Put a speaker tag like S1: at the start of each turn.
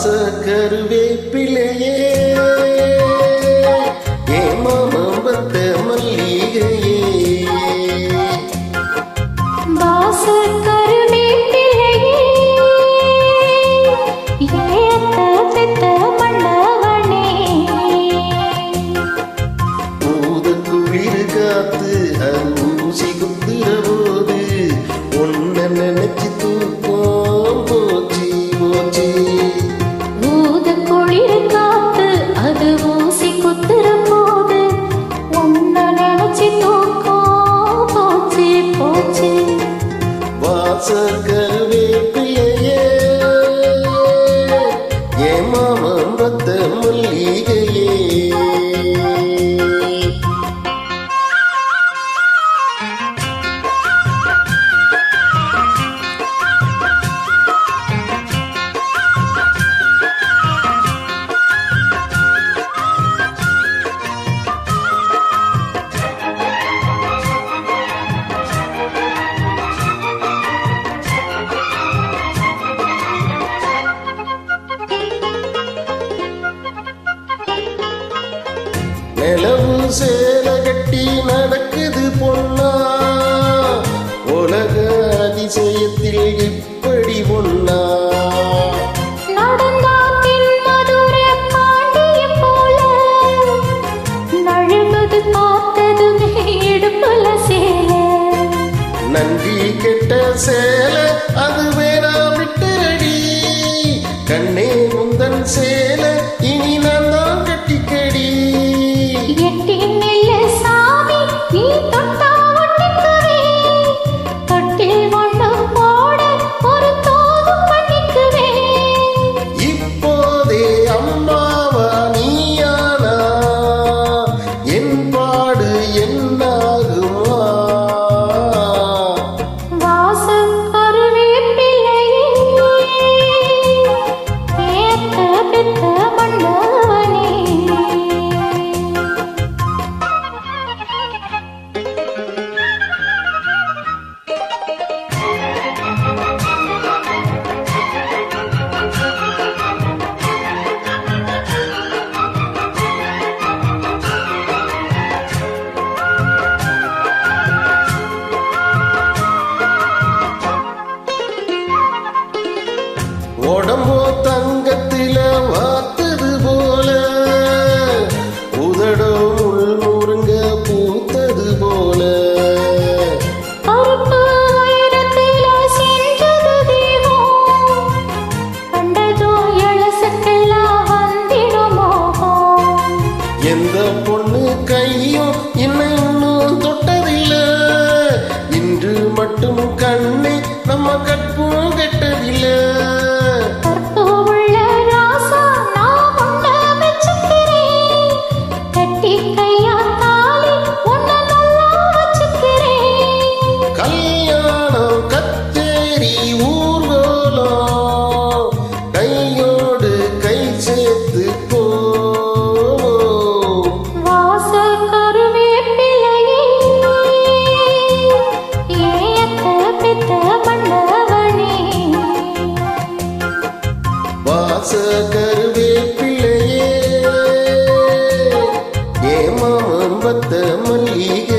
S1: வாச கருவேப்பிலையே ஏமாமபத்த மல்லிகையே
S2: வாச கருவேப்பிலையே ஏத்த பெத்த மன்னவனே
S1: ஊத குளிர் காத்து ஊசி குத்துற போது ஒன்ன நினைச்சு தூக்கம் போச்சு போச்சு
S2: ஊத குளிர் காத்து அது ஊசி குத்துற போது ஒன்ன நினைச்சு தூக்கம் போச்சு போச்சு
S1: வாச கருவேப்பிலையே ஏமாமபத்த மல்லிகையே நிலவு சேல கட்டி நடக்குது பொன்னா உலக அதிசயத்தில் இப்படி ஒன்னா
S2: நடந்தாத்தின் மதுர பாண்டிய போல நழுவது பார்த்ததுமே இடுப்புல சேல
S1: நன்றி கெட்ட சேல அது வேணா விட்டுடி கண்ணே முந்தன் சேல இனி நான் தான் கட்டிக்கடி
S2: எட்டி நெல்லு சாமி நீ தொட்டா ஒட்டிக்குவே தொட்டில் ஒண்ணு போட ஒரு தோது பண்ணிக்குவே
S1: இப்போதே அம்மாவா நீயானா என் பாடு என்னாகுமா
S2: வாசம் கருவேப்பிலையே ஏத்த பெத்த மன்னவனே
S1: உடம்போ தங்கத்தில வாத்தது போல உதடோ முள்முருங்க பூத்தது போல
S2: கருப்பு வைரத்தில செஞ்சது தெய்வம் கண்டதோ எழசுக்கெல்லாம் வந்திடுமோ
S1: எந்த பொண்ணு கையும் இன்னும் தொட்டதில்ல இன்று மட்டும் கண்ணை நம்ம கற்பும் கெட்டதில்ல
S2: கற்பு உள்ள ராசா நான் உன்னை மெச்சுக்கிறேன் கட்டி கையா தாலி உன்னை நல்லா வச்சுக்கிறேன்
S1: கல்யாணம் கச்சேரி ஊர்வலம் கையோடு கை சேர்த்து போ
S2: வாச கருவேப்பிலையே ஏத்த பெத்த மன்னவனே
S1: வாச கருவேப்பிலையே ஏமாமபத்த மல்லிகை